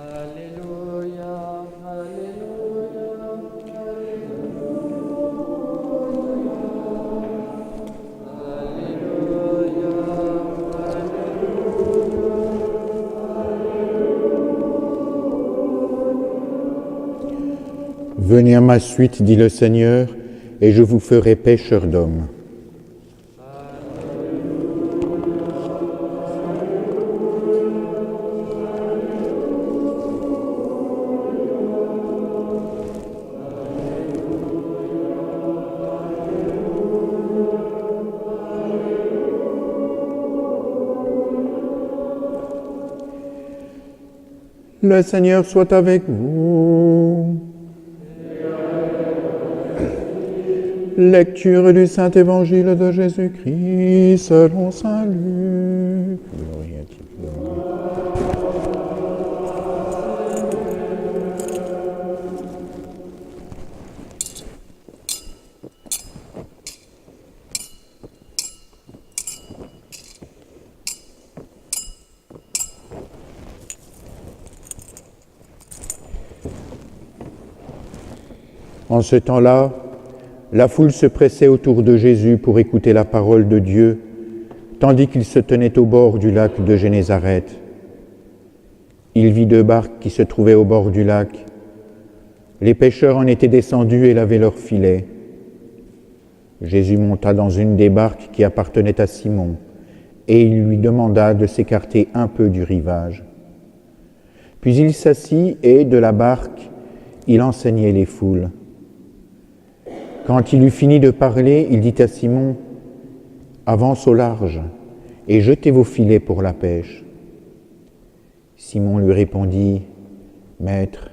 Alléluia, Alléluia, Alléluia, Venez à ma suite, dit le Seigneur, et je vous ferai pêcheurs d'hommes. Le Seigneur soit avec vous. Lecture du Saint-Évangile de Jésus-Christ selon saint Luc. Gloire à Dieu. En ce temps-là, la foule se pressait autour de Jésus pour écouter la parole de Dieu, tandis qu'il se tenait au bord du lac de Génézareth. Il vit 2 barques qui se trouvaient au bord du lac. Les pêcheurs en étaient descendus et lavaient leurs filets. Jésus monta dans une des barques qui appartenait à Simon, et il lui demanda de s'écarter un peu du rivage. Puis il s'assit et, de la barque, il enseignait les foules. Quand il eut fini de parler, il dit à Simon, « Avance au large et jetez vos filets pour la pêche. » Simon lui répondit, « Maître,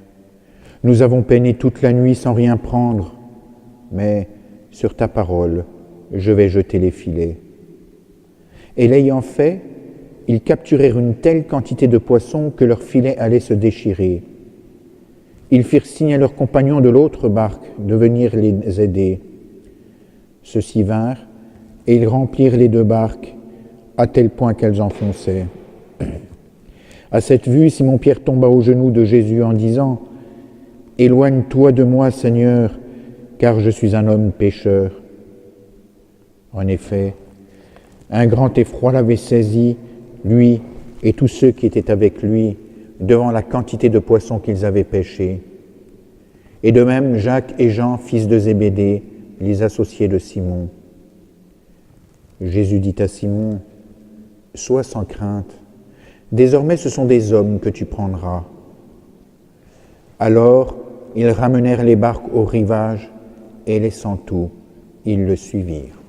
nous avons peiné toute la nuit sans rien prendre, mais sur ta parole, je vais jeter les filets. » Et l'ayant fait, ils capturèrent une telle quantité de poissons que leurs filets allaient se déchirer. Ils firent signe à leurs compagnons de l'autre barque de venir les aider. Ceux-ci vinrent, et ils remplirent les 2 barques, à tel point qu'elles enfonçaient. À cette vue, Simon-Pierre tomba aux genoux de Jésus en disant, « Éloigne-toi de moi, Seigneur, car je suis un homme pécheur. » En effet, un grand effroi l'avait saisi, lui et tous ceux qui étaient avec lui, devant la quantité de poissons qu'ils avaient pêchés. Et de même Jacques et Jean, fils de Zébédée, les associés de Simon. Jésus dit à Simon, « Sois sans crainte, désormais ce sont des hommes que tu prendras. » Alors ils ramenèrent les barques au rivage, et laissant tout, ils le suivirent.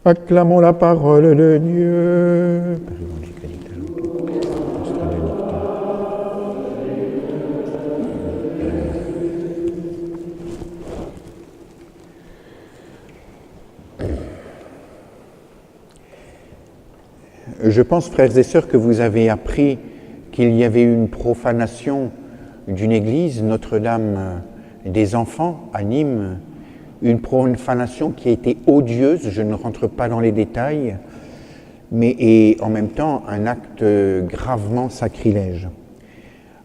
Acclamons la parole de Dieu. Je pense, frères et sœurs, que vous avez appris qu'il y avait eu une profanation d'une église, Notre-Dame des Enfants, à Nîmes, une profanation qui a été odieuse, je ne rentre pas dans les détails, mais et en même temps un acte gravement sacrilège.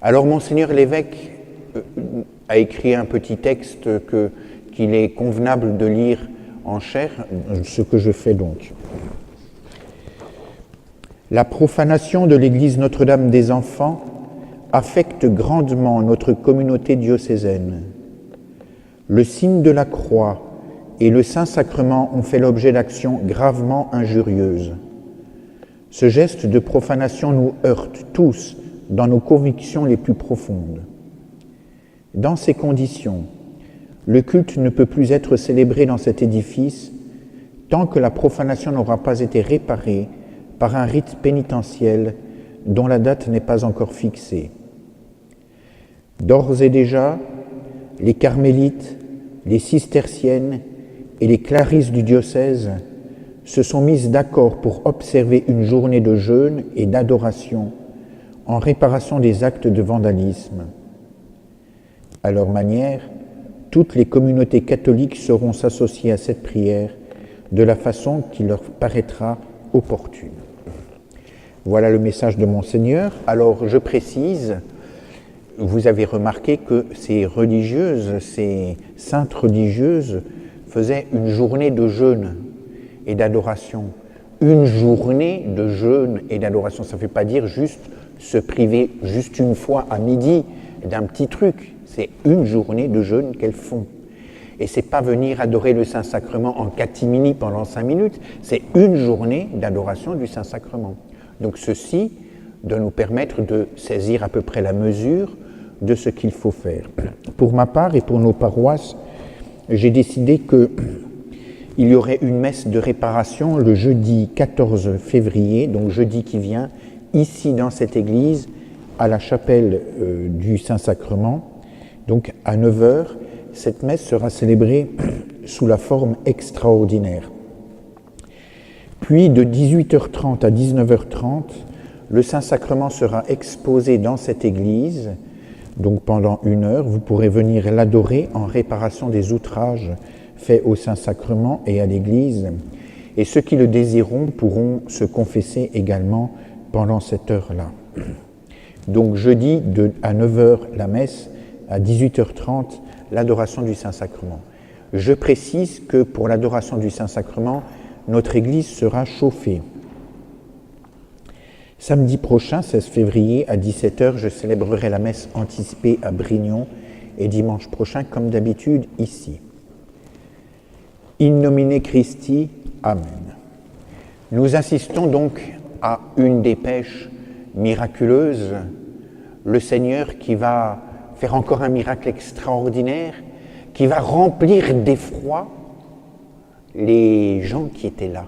Alors Monseigneur l'évêque a écrit un petit texte qu'il est convenable de lire en chair, ce que je fais donc. La profanation de l'église Notre-Dame des Enfants affecte grandement notre communauté diocésaine. Le signe de la croix et le Saint-Sacrement ont fait l'objet d'actions gravement injurieuses. Ce geste de profanation nous heurte tous dans nos convictions les plus profondes. Dans ces conditions, le culte ne peut plus être célébré dans cet édifice tant que la profanation n'aura pas été réparée par un rite pénitentiel dont la date n'est pas encore fixée. D'ores et déjà, les carmélites, les cisterciennes et les clarisses du diocèse se sont mises d'accord pour observer une journée de jeûne et d'adoration en réparation des actes de vandalisme. À leur manière, toutes les communautés catholiques sauront s'associer à cette prière de la façon qui leur paraîtra opportune. Voilà le message de Monseigneur. Alors je précise, vous avez remarqué que ces religieuses, ces saintes religieuses faisaient une journée de jeûne et d'adoration. Une journée de jeûne et d'adoration, ça ne veut pas dire juste se priver juste une fois à midi d'un petit truc. C'est une journée de jeûne qu'elles font. Et c'est pas venir adorer le Saint-Sacrement en catimini pendant 5 minutes, c'est une journée d'adoration du Saint-Sacrement. Donc ceci doit nous permettre de saisir à peu près la mesure de ce qu'il faut faire. Pour ma part et pour nos paroisses, j'ai décidé qu'il y aurait une messe de réparation le jeudi 14 février, donc jeudi qui vient, ici dans cette église, à la chapelle du Saint-Sacrement, donc à 9h. Cette messe sera célébrée sous la forme extraordinaire. Puis de 18h30 à 19h30, le Saint-Sacrement sera exposé dans cette église, donc pendant 1 heure, vous pourrez venir l'adorer en réparation des outrages faits au Saint-Sacrement et à l'église. Et ceux qui le désireront pourront se confesser également pendant cette heure-là. Donc jeudi à 9h la messe, à 18h30 l'adoration du Saint-Sacrement. Je précise que pour l'adoration du Saint-Sacrement, notre église sera chauffée. Samedi prochain, 16 février, à 17h, je célébrerai la messe anticipée à Brignon et dimanche prochain, comme d'habitude, ici. In nomine Christi, Amen. Nous assistons donc à une dépêche miraculeuse, le Seigneur qui va faire encore un miracle extraordinaire, qui va remplir d'effroi les gens qui étaient là.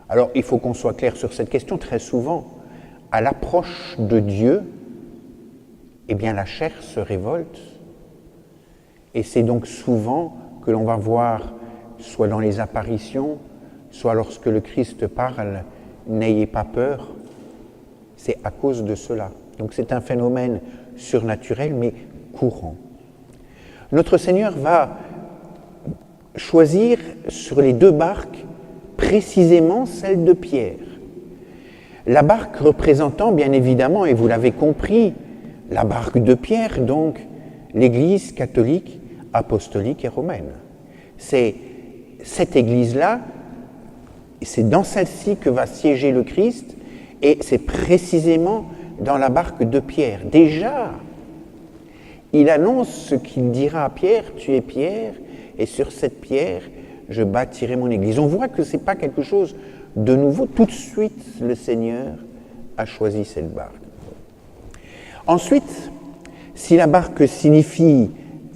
Alors, il faut qu'on soit clair sur cette question. Très souvent, à l'approche de Dieu, eh bien, la chair se révolte. Et c'est donc souvent que l'on va voir, soit dans les apparitions, soit lorsque le Christ parle, « N'ayez pas peur », c'est à cause de cela. Donc c'est un phénomène surnaturel, mais courant. Notre Seigneur va choisir sur les 2 barques précisément celle de Pierre. La barque représentant, bien évidemment, et vous l'avez compris, la barque de Pierre, donc l'Église catholique, apostolique et romaine. C'est cette Église-là, c'est dans celle-ci que va siéger le Christ, et c'est précisément dans la barque de Pierre. Déjà, il annonce ce qu'il dira à Pierre, « Tu es Pierre, et sur cette pierre, je bâtirai mon église ». On voit que ce n'est pas quelque chose de nouveau. Tout de suite, le Seigneur a choisi cette barque. Ensuite, si la barque signifie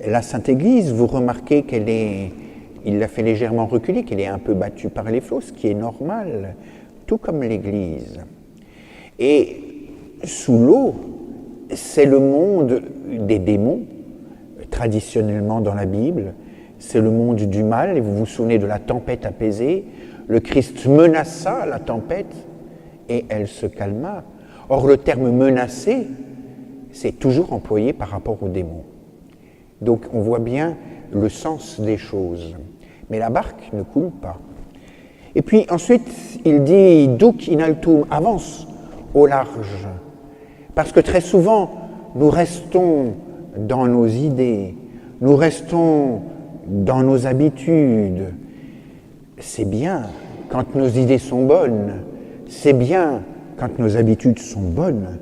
la Sainte Église, vous remarquez il l'a fait légèrement reculer, qu'elle est un peu battue par les flots, ce qui est normal, tout comme l'Église. Et sous l'eau, c'est le monde des démons, traditionnellement dans la Bible, c'est le monde du mal, et vous vous souvenez de la tempête apaisée, le Christ menaça la tempête et elle se calma. Or le terme menacer, c'est toujours employé par rapport aux démons. Donc on voit bien le sens des choses. Mais la barque ne coule pas. Et puis ensuite, il dit « Duc in altum », avance au large. Parce que très souvent, nous restons dans nos idées, nous restons dans nos habitudes. C'est bien quand nos idées sont bonnes, c'est bien quand nos habitudes sont bonnes,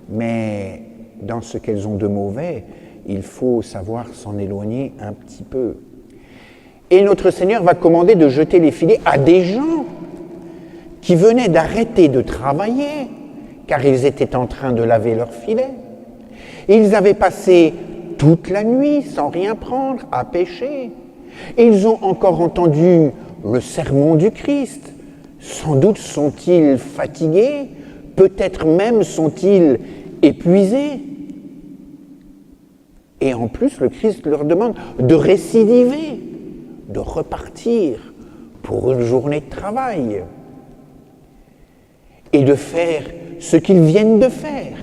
mais dans ce qu'elles ont de mauvais, il faut savoir s'en éloigner un petit peu. Et notre Seigneur va commander de jeter les filets à des gens qui venaient d'arrêter de travailler, car ils étaient en train de laver leurs filets. Ils avaient passé toute la nuit sans rien prendre, à pêcher. Ils ont encore entendu le sermon du Christ. Sans doute sont-ils fatigués, peut-être même sont-ils épuisés. Et en plus, le Christ leur demande de récidiver, de repartir pour une journée de travail et de faire ce qu'ils viennent de faire,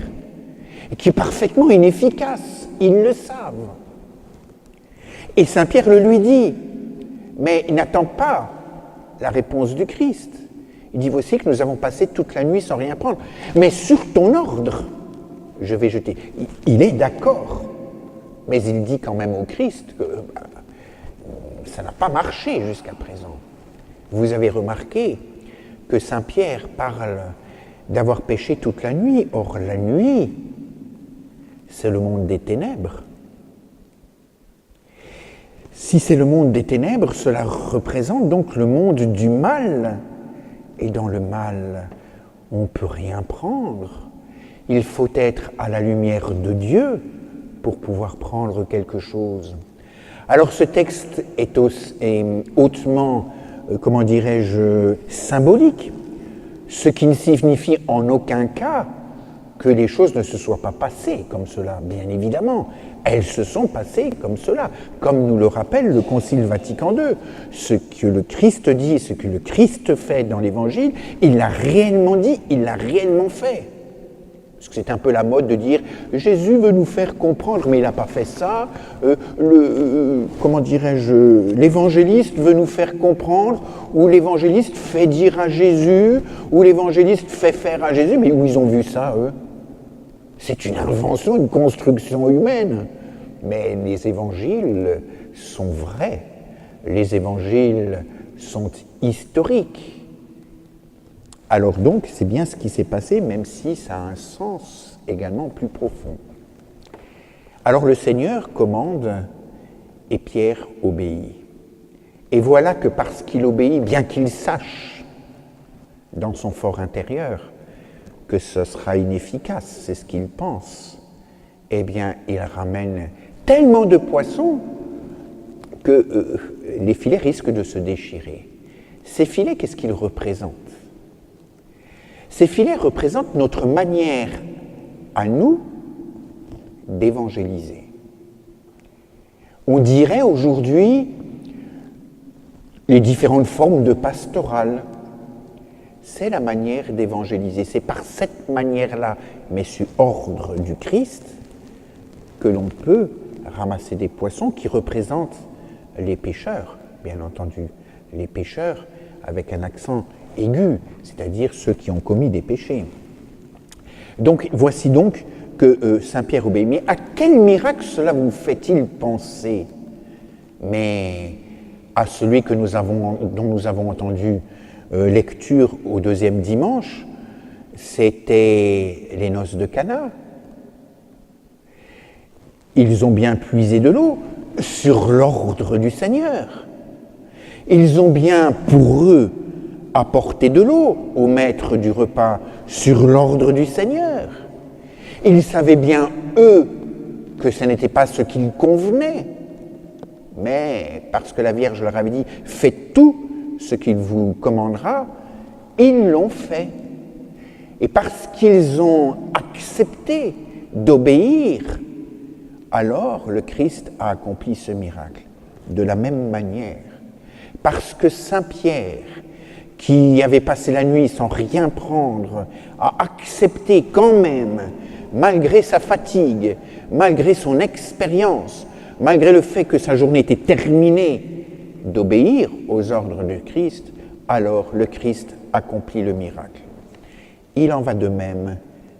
qui est parfaitement inefficace, ils le savent. Et Saint Pierre le lui dit, mais il n'attend pas la réponse du Christ. Il dit, voici que nous avons passé toute la nuit sans rien prendre. Mais sur ton ordre, je vais jeter. Il est d'accord, mais il dit quand même au Christ que ça n'a pas marché jusqu'à présent. Vous avez remarqué que Saint Pierre parle d'avoir péché toute la nuit. Or, la nuit, c'est le monde des ténèbres. Si c'est le monde des ténèbres, cela représente donc le monde du mal. Et dans le mal, on ne peut rien prendre. Il faut être à la lumière de Dieu pour pouvoir prendre quelque chose. Alors ce texte est hautement, comment dirais-je, symbolique, ce qui ne signifie en aucun cas que les choses ne se soient pas passées comme cela, bien évidemment. Elles se sont passées comme cela, comme nous le rappelle le Concile Vatican II. Ce que le Christ dit, ce que le Christ fait dans l'Évangile, il l'a réellement dit, il l'a réellement fait. Parce que c'est un peu la mode de dire « Jésus veut nous faire comprendre, mais il n'a pas fait ça. L'évangéliste veut nous faire comprendre, ou l'évangéliste fait dire à Jésus, ou l'évangéliste fait faire à Jésus. » Mais où ils ont vu ça, eux? C'est une invention, une construction humaine. Mais les évangiles sont vrais. Les évangiles sont historiques. Alors donc, c'est bien ce qui s'est passé, même si ça a un sens également plus profond. Alors le Seigneur commande et Pierre obéit. Et voilà que parce qu'il obéit, bien qu'il sache dans son fort intérieur que ce sera inefficace, c'est ce qu'il pense, eh bien il ramène tellement de poissons que les filets risquent de se déchirer. Ces filets, qu'est-ce qu'ils représentent? Ces filets représentent notre manière à nous d'évangéliser. On dirait aujourd'hui les différentes formes de pastorale. C'est la manière d'évangéliser. C'est par cette manière-là, mais sur ordre du Christ, que l'on peut ramasser des poissons qui représentent les pécheurs, bien entendu, les pécheurs avec un accent aigu, c'est-à-dire ceux qui ont commis des péchés. Donc, voici donc que Saint Pierre obéit. Mais à quel miracle cela vous fait-il penser? Mais à celui que dont nous avons entendu lecture au deuxième dimanche, c'était les noces de Cana. Ils ont bien puisé de l'eau sur l'ordre du Seigneur. Ils ont bien, pour eux, apporté de l'eau au maître du repas sur l'ordre du Seigneur. Ils savaient bien, eux, que ce n'était pas ce qu'il convenait, mais parce que la Vierge leur avait dit « Faites tout ce qu'il vous commandera », ils l'ont fait. Et parce qu'ils ont accepté d'obéir, alors le Christ a accompli ce miracle. De la même manière, parce que Saint Pierre, qui avait passé la nuit sans rien prendre, a accepté quand même, malgré sa fatigue, malgré son expérience, malgré le fait que sa journée était terminée, d'obéir aux ordres du Christ, alors le Christ accomplit le miracle. Il en va de même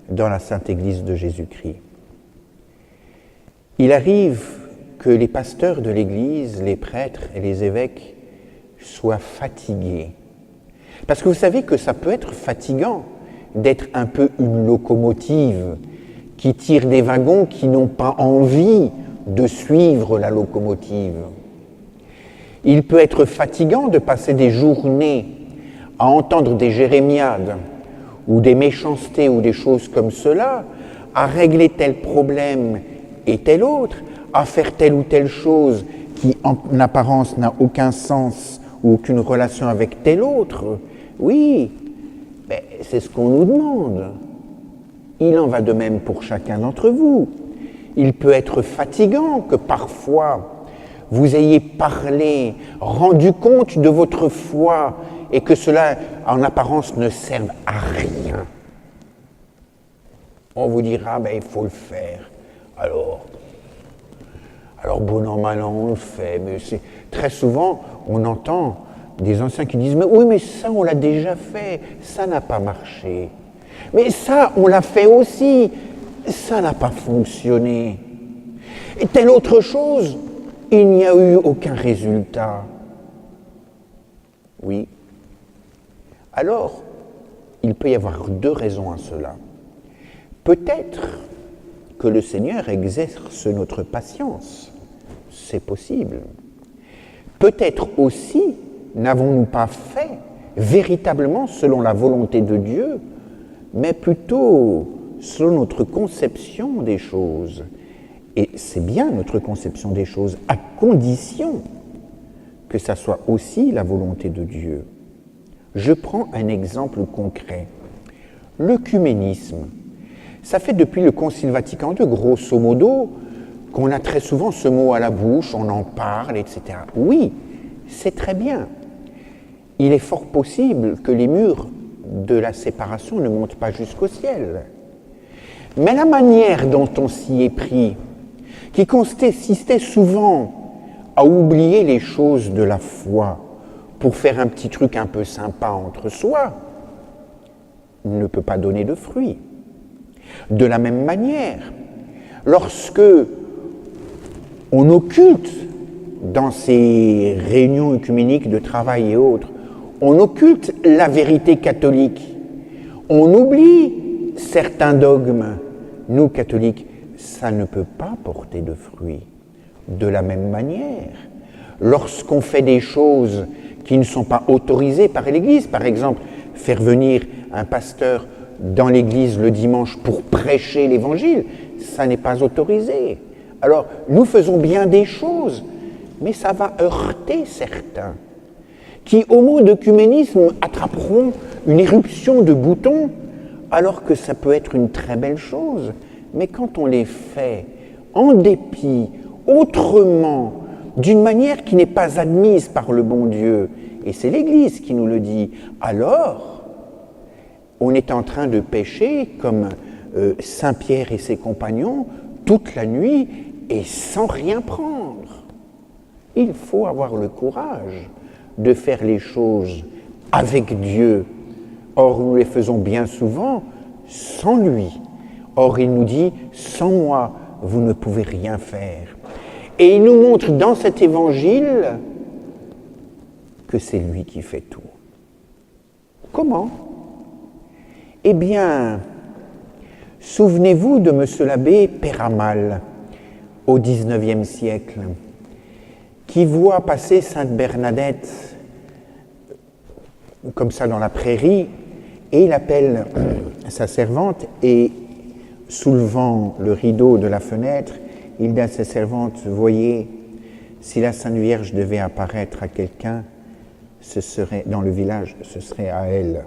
dans la Sainte Église de Jésus-Christ. Il arrive que les pasteurs de l'Église, les prêtres et les évêques soient fatigués. Parce que vous savez que ça peut être fatigant d'être un peu une locomotive qui tire des wagons qui n'ont pas envie de suivre la locomotive. Il peut être fatigant de passer des journées à entendre des jérémiades ou des méchancetés ou des choses comme cela, à régler tel problème et tel autre, à faire telle ou telle chose qui en apparence n'a aucun sens ou aucune relation avec tel autre. Oui, mais c'est ce qu'on nous demande. Il en va de même pour chacun d'entre vous. Il peut être fatigant que parfois vous ayez parlé, rendu compte de votre foi et que cela, en apparence, ne serve à rien. On vous dira, il faut le faire. Alors bon an, mal an, on le fait. Mais très souvent, on entend des anciens qui disent « Mais oui, mais ça, on l'a déjà fait, ça n'a pas marché. Mais ça, on l'a fait aussi, ça n'a pas fonctionné. Et telle autre chose, il n'y a eu aucun résultat. » Oui. Alors, il peut y avoir deux raisons à cela. Peut-être que le Seigneur exerce notre patience. C'est possible. Peut-être aussi n'avons-nous pas fait véritablement selon la volonté de Dieu, mais plutôt selon notre conception des choses. Et c'est bien notre conception des choses, à condition que ça soit aussi la volonté de Dieu. Je prends un exemple concret. L'œcuménisme. Ça fait depuis le Concile Vatican II, grosso modo, qu'on a très souvent ce mot à la bouche, on en parle, etc. Oui, c'est très bien. Il est fort possible que les murs de la séparation ne montent pas jusqu'au ciel. Mais la manière dont on s'y est pris, qui consistait souvent à oublier les choses de la foi pour faire un petit truc un peu sympa entre soi, ne peut pas donner de fruits. De la même manière, lorsque on occulte dans ces réunions œcuméniques de travail et autres, on occulte la vérité catholique, on oublie certains dogmes, nous catholiques, ça ne peut pas porter de fruits. De la même manière, lorsqu'on fait des choses qui ne sont pas autorisées par l'Église, par exemple, faire venir un pasteur dans l'église le dimanche pour prêcher l'évangile, ça n'est pas autorisé. Alors, nous faisons bien des choses, mais ça va heurter certains, qui, au mot d'œcuménisme, attraperont une éruption de boutons, alors que ça peut être une très belle chose. Mais quand on les fait en dépit, autrement, d'une manière qui n'est pas admise par le bon Dieu, et c'est l'Église qui nous le dit, alors on est en train de pécher comme Saint Pierre et ses compagnons toute la nuit et sans rien prendre. Il faut avoir le courage de faire les choses avec Dieu. Or, nous les faisons bien souvent sans lui. Or, il nous dit, sans moi, vous ne pouvez rien faire. Et il nous montre dans cet évangile que c'est lui qui fait tout. Comment ? Eh bien, souvenez-vous de M. l'abbé Péramal, au XIXe siècle, qui voit passer Sainte Bernadette comme ça dans la prairie, et il appelle sa servante, et soulevant le rideau de la fenêtre, il dit à sa servante, « Voyez, si la Sainte Vierge devait apparaître à quelqu'un, ce serait dans le village, ce serait à elle. »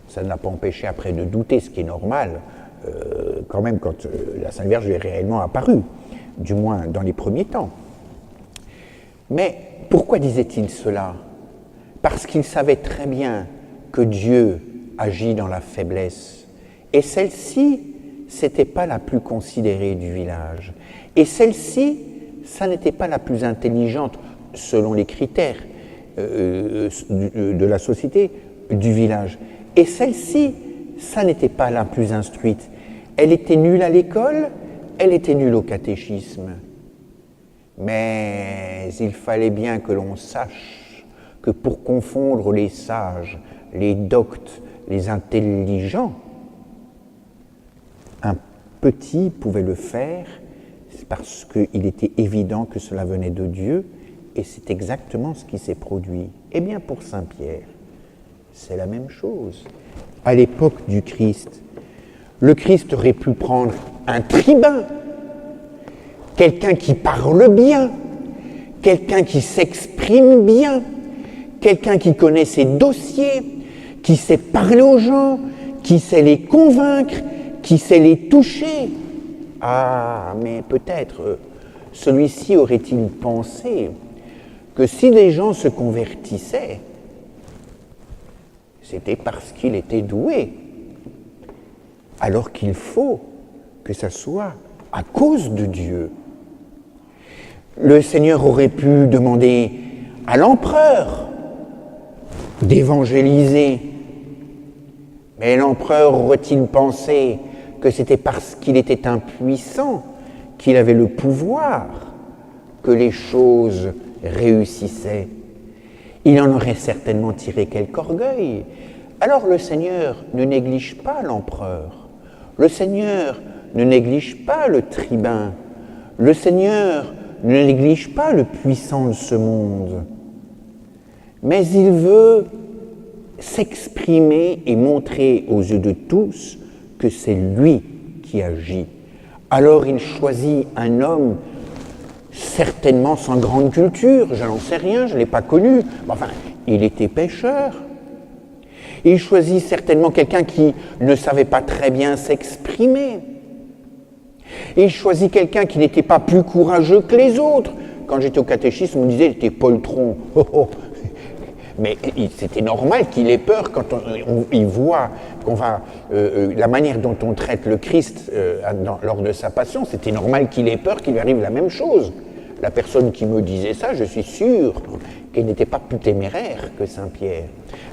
Ça ne l'a pas empêché après de douter, ce qui est normal, quand même, quand la Sainte Vierge lui est réellement apparue, du moins dans les premiers temps. Mais pourquoi disait-il cela ? Parce qu'il savait très bien que Dieu agit dans la faiblesse. Et celle-ci, c'était pas la plus considérée du village. Et celle-ci, ça n'était pas la plus intelligente, selon les critères de la société, du village. Et celle-ci, ça n'était pas la plus instruite. Elle était nulle à l'école, elle était nulle au catéchisme. Mais il fallait bien que l'on sache que pour confondre les sages, les doctes, les intelligents, un petit pouvait le faire parce qu'il était évident que cela venait de Dieu, et c'est exactement ce qui s'est produit. Eh bien, pour Saint Pierre, c'est la même chose. À l'époque du Christ, le Christ aurait pu prendre un tribun, quelqu'un qui parle bien, quelqu'un qui s'exprime bien, quelqu'un qui connaît ses dossiers, qui sait parler aux gens, qui sait les convaincre, qui sait les toucher. Ah, mais peut-être celui-ci aurait-il pensé que si les gens se convertissaient, c'était parce qu'il était doué, alors qu'il faut que ça soit à cause de Dieu. Le Seigneur aurait pu demander à l'empereur d'évangéliser. Mais l'empereur aurait-il pensé que c'était parce qu'il était impuissant, qu'il avait le pouvoir, que les choses réussissaient? Il en aurait certainement tiré quelque orgueil. Alors le Seigneur ne néglige pas l'empereur, le Seigneur ne néglige pas le tribun, le Seigneur ne néglige pas le puissant de ce monde, mais il veut s'exprimer et montrer aux yeux de tous que c'est lui qui agit. Alors il choisit un homme certainement sans grande culture, je n'en sais rien, je ne l'ai pas connu, enfin, il était pêcheur. Il choisit certainement quelqu'un qui ne savait pas très bien s'exprimer. Il choisit quelqu'un qui n'était pas plus courageux que les autres. Quand j'étais au catéchisme, on me disait qu'il était poltron. Oh, oh. Mais c'était normal qu'il ait peur quand il voit qu'on va la manière dont on traite le Christ lors de sa passion. C'était normal qu'il ait peur qu'il lui arrive la même chose. La personne qui me disait ça, je suis sûr qu'elle n'était pas plus téméraire que Saint Pierre.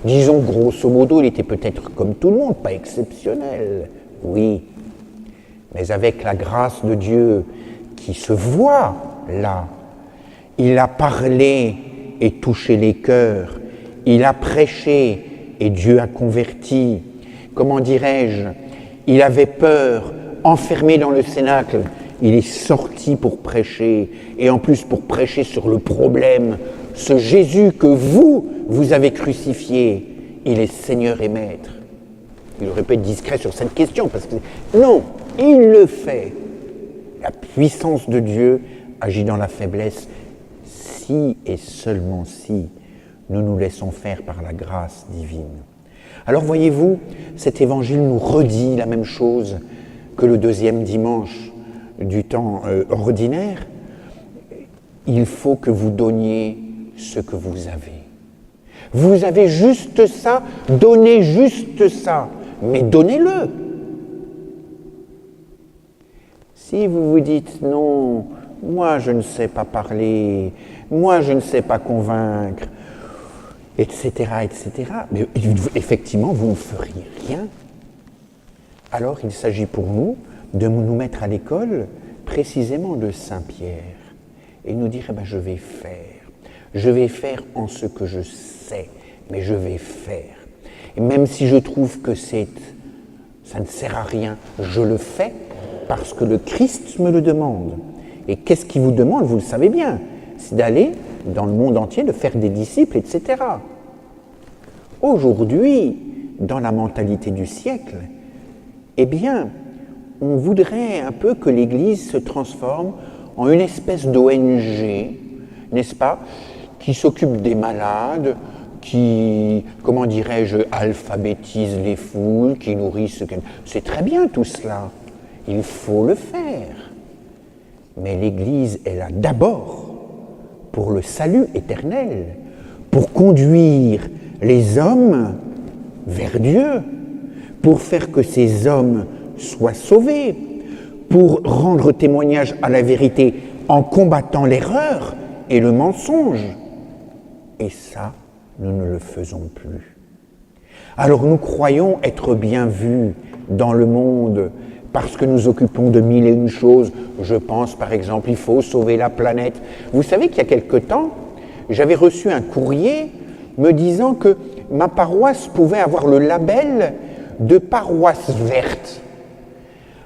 Disons grosso modo, il était peut-être comme tout le monde, pas exceptionnel, oui, mais avec la grâce de Dieu qui se voit là, il a parlé et touché les cœurs, il a prêché et Dieu a converti. Comment dirais-je, il avait peur, enfermé dans le cénacle, il est sorti pour prêcher, et en plus pour prêcher sur le problème, ce Jésus que vous avez crucifié, il est Seigneur et Maître. Il aurait pu être discret sur cette question, parce que non, il le fait. La puissance de Dieu agit dans la faiblesse, si et seulement si nous nous laissons faire par la grâce divine. Alors voyez-vous, cet évangile nous redit la même chose que le deuxième dimanche du temps ordinaire. Il faut que vous donniez ce que vous avez. Vous avez juste ça, donnez juste ça, mais donnez-le. Si vous vous dites non, moi je ne sais pas parler, moi je ne sais pas convaincre, etc., mais effectivement vous ne feriez rien. Alors il s'agit pour nous de nous mettre à l'école précisément de Saint-Pierre et nous dire, je vais faire en ce que je sais, mais je vais faire. Et même si je trouve que ça ne sert à rien, je le fais parce que le Christ me le demande. Et qu'est-ce qu'il vous demande? Vous le savez bien, c'est d'aller dans le monde entier, de faire des disciples, etc. Aujourd'hui, dans la mentalité du siècle, on voudrait un peu que l'Église se transforme en une espèce d'ONG, n'est-ce pas, qui s'occupe des malades, qui, alphabétise les foules, qui nourrissent... C'est très bien tout cela, il faut le faire. Mais l'Église est là d'abord pour le salut éternel, pour conduire les hommes vers Dieu, pour faire que ces hommes soient sauvés, pour rendre témoignage à la vérité en combattant l'erreur et le mensonge. Et ça, nous ne le faisons plus. Alors nous croyons être bien vus dans le monde parce que nous occupons de mille et une choses. Je pense par exemple, il faut sauver la planète. Vous savez qu'il y a quelque temps, j'avais reçu un courrier me disant que ma paroisse pouvait avoir le label de paroisse verte.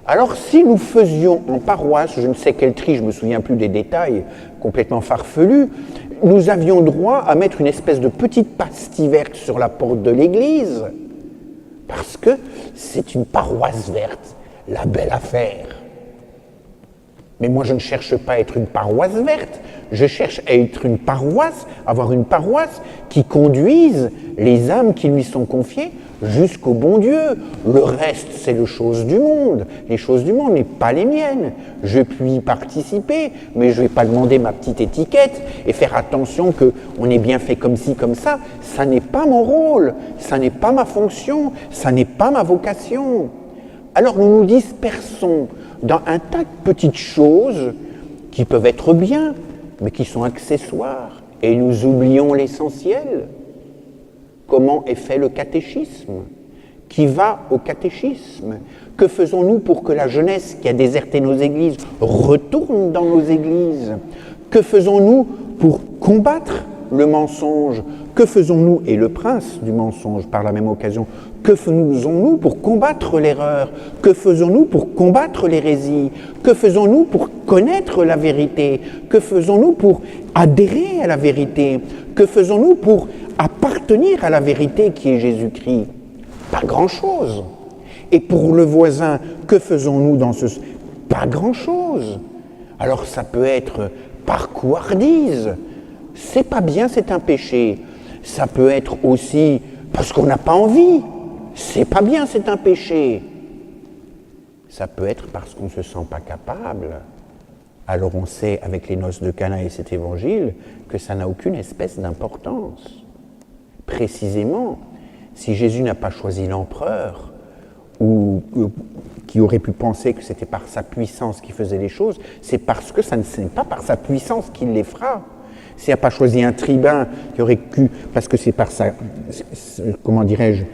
Alors si nous faisions en paroisse, je ne sais quel tri, je ne me souviens plus des détails, complètement farfelus, nous avions droit à mettre une espèce de petite pastille verte sur la porte de l'église, parce que c'est une paroisse verte, la belle affaire. Mais moi je ne cherche pas à être une paroisse verte, je cherche à être une paroisse, avoir une paroisse qui conduise les âmes qui lui sont confiées jusqu'au bon Dieu. Le reste, c'est les choses du monde, mais pas les miennes. Je puis y participer, mais je ne vais pas demander ma petite étiquette et faire attention qu'on ait bien fait comme ci, comme ça. Ça n'est pas mon rôle, ça n'est pas ma fonction, ça n'est pas ma vocation. Alors nous nous dispersons dans un tas de petites choses qui peuvent être bien, mais qui sont accessoires Et nous oublions l'essentiel. Comment est fait le catéchisme? Qui va au catéchisme? Que faisons-nous pour que la jeunesse qui a déserté nos églises retourne dans nos églises? Que faisons-nous pour combattre le mensonge? Que faisons-nous, et le prince du mensonge par la même occasion, que faisons-nous pour combattre l'erreur? Que faisons-nous pour combattre l'hérésie? Que faisons-nous pour connaître la vérité? Que faisons-nous pour adhérer à la vérité? Que faisons-nous pour appartenir à la vérité qui est Jésus-Christ? Pas grand-chose. Et pour le voisin, que faisons-nous dans ce... Pas grand-chose. Alors ça peut être par couardise. C'est pas bien, c'est un péché. Ça peut être aussi parce qu'on n'a pas envie. C'est pas bien, c'est un péché. Ça peut être parce qu'on ne se sent pas capable. Alors on sait, avec les noces de Cana et cet évangile, que ça n'a aucune espèce d'importance. Précisément, si Jésus n'a pas choisi l'empereur, ou qui aurait pu penser que c'était par sa puissance qu'il faisait les choses, c'est parce que ça ne n'est pas par sa puissance qu'il les fera. S'il n'a pas choisi un tribun qui aurait pu, parce que c'est par sa, comment dirais-je,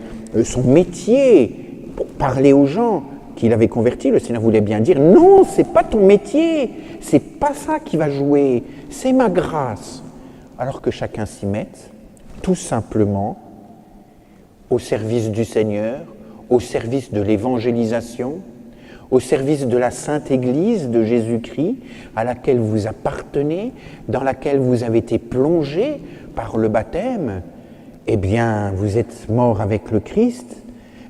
son métier pour parler aux gens qu'il avait converti, le Seigneur voulait bien dire non, c'est pas ton métier, c'est pas ça qui va jouer, c'est ma grâce. Alors que chacun s'y mette, tout simplement, au service du Seigneur, au service de l'évangélisation, au service de la Sainte Église de Jésus-Christ, à laquelle vous appartenez, dans laquelle vous avez été plongé par le baptême. Eh bien, vous êtes mort avec le Christ,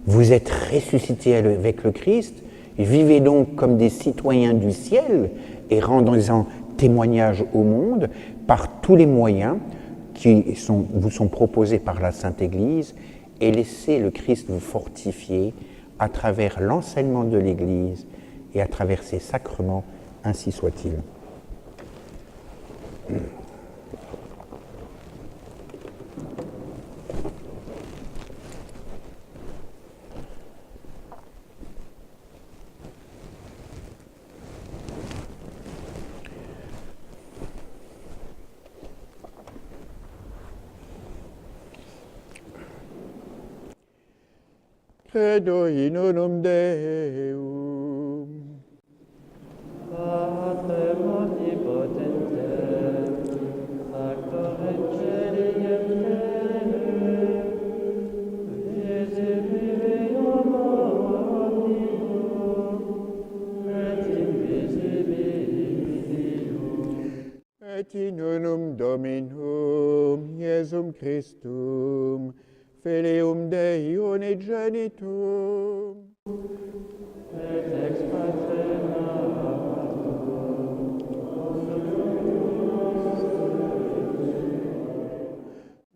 vous êtes ressuscité avec le Christ, vivez donc comme des citoyens du ciel et rendez-en témoignage au monde par tous les moyens qui vous sont proposés par la Sainte Église, et laissez le Christ vous fortifier à travers l'enseignement de l'Église et à travers ses sacrements, ainsi soit-il. Credo in unum Deum. Pater omnipotentem, factor excellium terrae, visibilium omnium, et invisibilium. Et in unum Dominum, Iesum Christum, Filium Dei unigenitum, Et ex paterna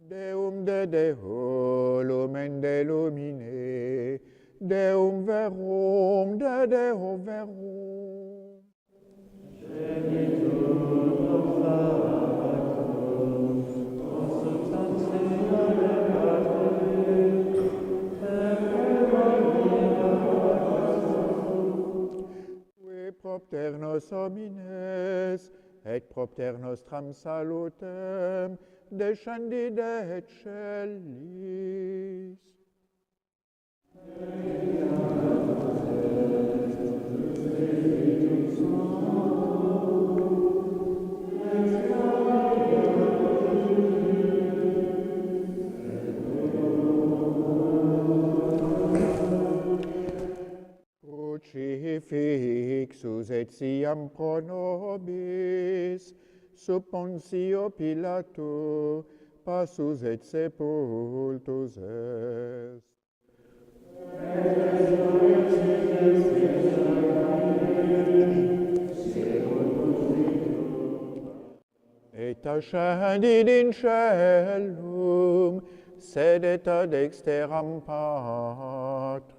Deum de Deo, lumen de lumine, Deum verum de Deo verum. Propter nos homines, et propter nostram salutem, descendit et cellis. Crucifixus et siam pro nobis, sub Pontio Pilato, passus et sepultus est. Et ascendit in caelum, sedet ad exteram Patris.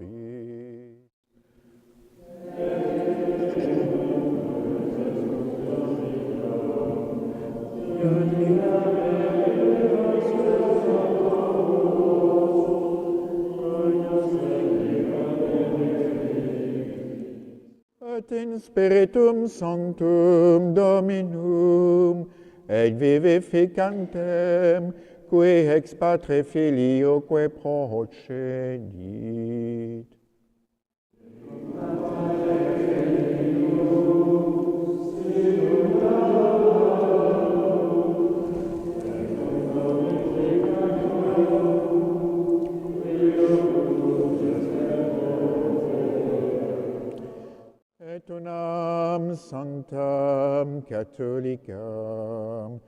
Et in Spiritum Sanctum Dominum, et vivificantem, qui ex Patre Filioque procedit. Et unam sanctam catholicam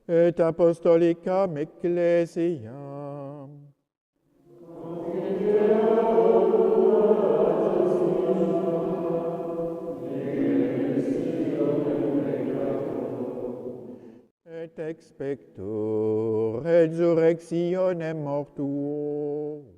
et apostolicam ecclesiam et expecto resurrectionem mortuorum